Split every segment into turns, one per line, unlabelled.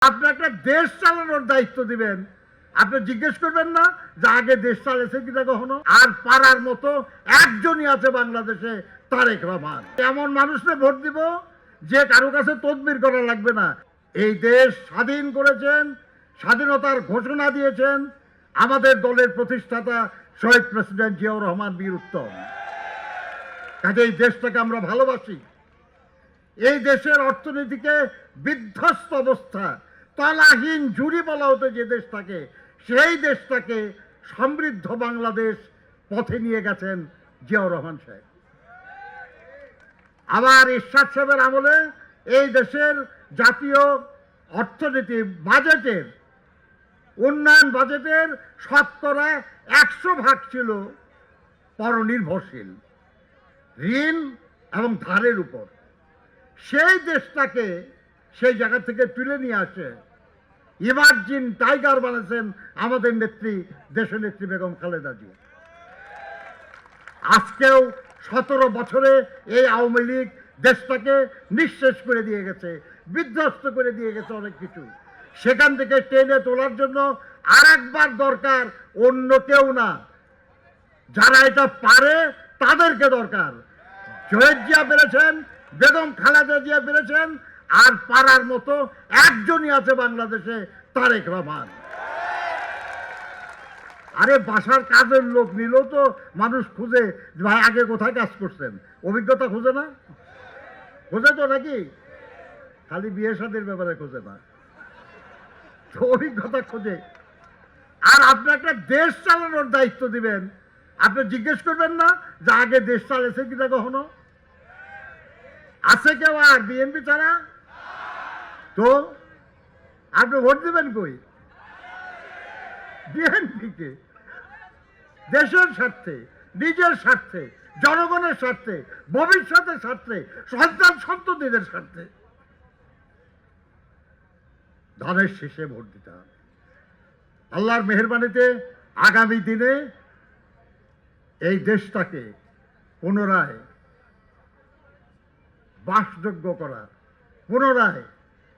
আপনি একটা দেশ চালানোর দায়িত্ব দিবেন, আপনি জিজ্ঞেস করবেন না যে আগে দেশ চালাইছে কিনা কখনো? আর পারার মতো একজনই আছে বাংলাদেশে, তারেক রহমান। এমন মানুষকে ভোট দিব যে কারো কাছে তদবির করা লাগবে না। এই দেশ স্বাধীন করেছেন, স্বাধীনতার ঘোষণা দিয়েছেন আমাদের দলের প্রতিষ্ঠাতা শহীদ প্রেসিডেন্ট জিয়াউর রহমান বীর উত্তম। কাজে এই দেশটাকে আমরা ভালোবাসি। এই দেশের অর্থনীতিকে বিধ্বস্ত অবস্থা, তলাহীন ঝুড়ি বলা হতো যে দেশটাকে, সেই দেশটাকে সমৃদ্ধ বাংলাদেশ পথে নিয়ে গেছেন জিয়াউর রহমান সাহেব। আবার এরশাদ সাহেবের আমলে এই দেশের জাতীয় অর্থনীতি বাজেটের, উন্নয়ন বাজেটের 100% ছিল পরনির্ভরশীল, ঋণ এবং ধারের উপর। সেই দেশটাকে সেই জায়গা থেকে তুলে নিয়ে আসে ইমার্জিং টাইগার বানাচ্ছেন আমাদের নেত্রী, দেশনেত্রী বেগম খালেদা জিয়া। আজকেও 17 বছরে এই আওয়ামী লীগ দেশটাকে নিঃশেষ করে দিয়ে গেছে, বিধ্বস্ত করে দিয়ে গেছে অনেক কিছু। সেখান থেকে টেনে তোলার জন্য আর একবার দরকার অন্য কেউ না, যারা এটা পারে তাদেরকে দরকার। শহীদ জিয়া পেরেছেন, বেগম খালেদা জিয়া পেরেছেন, আর পারার মতো একজনই আছে বাংলাদেশে, তারেক রহমান। আরে বাসার কাজের লোক নিলেও তো মানুষ খুঁজে, ভাই আগে কোথায় কাজ করছেন, অভিজ্ঞতা খুঁজে না? খোঁজে তো নাকি? খালি বিয়ে শাদীর ব্যাপারে খোঁজে না, অভিজ্ঞতা খোঁজে। আর আপনি একটা দেশ চালানোর দায়িত্ব দিবেন, আপনি জিজ্ঞেস করবেন না যে আগে দেশ চালাইছে কিনা কখনো? আছে কেউ আর বিএনপি ছাড়া? তো আপনি ভোট দিবেন কই? বিএনপিকে। দেশের স্বার্থে, নিজের স্বার্থে, জনগণের স্বার্থে, ভবিষ্যতের স্বার্থে, সন্তান সন্ততিদের স্বার্থে ধানের শেষে ভোট দিতে হবে। আল্লাহর মেহেরবানিতে আগামী দিনে এই দেশটাকে পুনরায় বাসযোগ্য করা, পুনরায়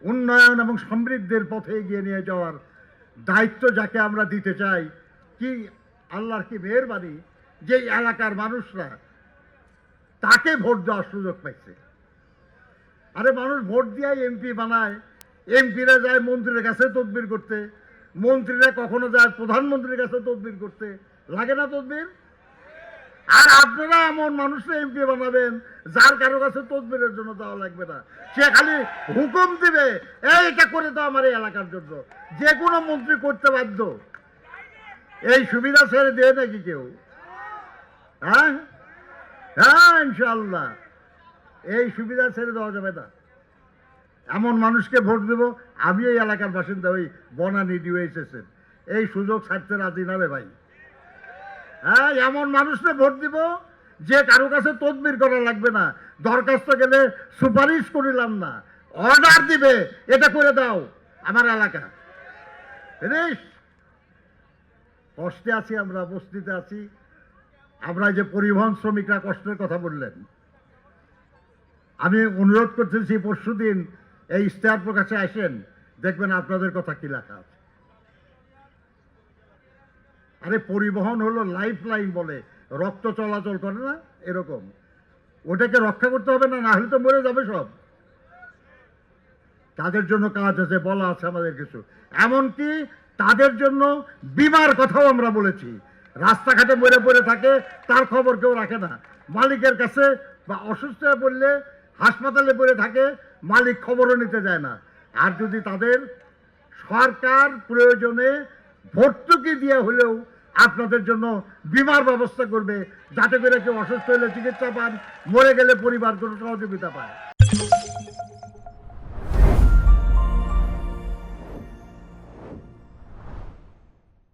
উন্নয়ন এবং সমৃদ্ধির পথে এগিয়ে নিয়ে যাওয়ার দায়িত্ব যাকে আমরা দিতে চাই, কি আল্লাহর কি মেহেরবানি যে এলাকার মানুষরা তাকে ভোট দেওয়ার সুযোগ পাইছে। আরে মানুষ ভোট দিয়ে এমপি বানায়, এমপিরা যায় মন্ত্রীর কাছে তদবির করতে, মন্ত্রীরা কখনো যায় প্রধানমন্ত্রীর কাছে তদবির করতে, লাগে না তদবির? আর আপনারা এমন মানুষরা এমপি বানাবেন যার কারো কাছে তদবিরের জন্য দেওয়া লাগবে না, সে খালি হুকুম দিবে, এইটা করে দাও আমার এই এলাকার জন্য। যে কোনো মন্ত্রী করতে বাধ্য। এই সুবিধা ছেড়ে দেয় নাকি কেউ? হ্যাঁ হ্যাঁ, ইনশাল্লাহ এই সুবিধা ছেড়ে দেওয়া যাবে না। এমন মানুষকে ভোট দেব। আমি এই এলাকার বাসিন্দা, ওই বনানী ডিওএইচএসের, এই সুযোগ ছাড়তে রাজি না রে ভাই। হ্যাঁ, এমন মানুষকে ভোট দিব যে কারো কাছে তদবির করা লাগবে না, দরখাস্ত গেলে সুপারিশ করিলাম না, অর্ডার দিবে এটা করে দাও আমার এলাকা। কষ্টে আছি আমরা, বস্তিতে আছি আমরা। যে পরিবহন শ্রমিকরা কষ্টের কথা বললেন, আমি অনুরোধ করতেছি পরশুদিন এই ইশতেহার প্রকাশে আসেন, দেখবেন আপনাদের কথা কি লেখা আছে। আরে পরিবহন হলো লাইফ লাইন, বলে রক্ত চলাচল করে না এরকম, ওটাকে রক্ষা করতে হবে না, না হলে তো মরে যাবে সব। তাদের জন্য কাজ আছে, বলা আছে আমাদের কিছু। এমনকি তাদের জন্য বিমার কথাও আমরা বলেছি। রাস্তাঘাটে মরে পড়ে থাকে, তার খবর কেউ রাখে না মালিকের কাছে, বা অসুস্থ হয়ে পড়লে হাসপাতালে পড়ে থাকে, মালিক খবরও নিতে যায় না। আর যদি তাদের সরকার প্রয়োজনে ভর্তুকি দিয়ে হলেও আপনাদের জন্য বিমার ব্যবস্থা করবে, যাতে করে কেউ অসুস্থ হলে চিকিৎসা পান, মরে গেলে পরিবার কোনো সহযোগিতা পায়।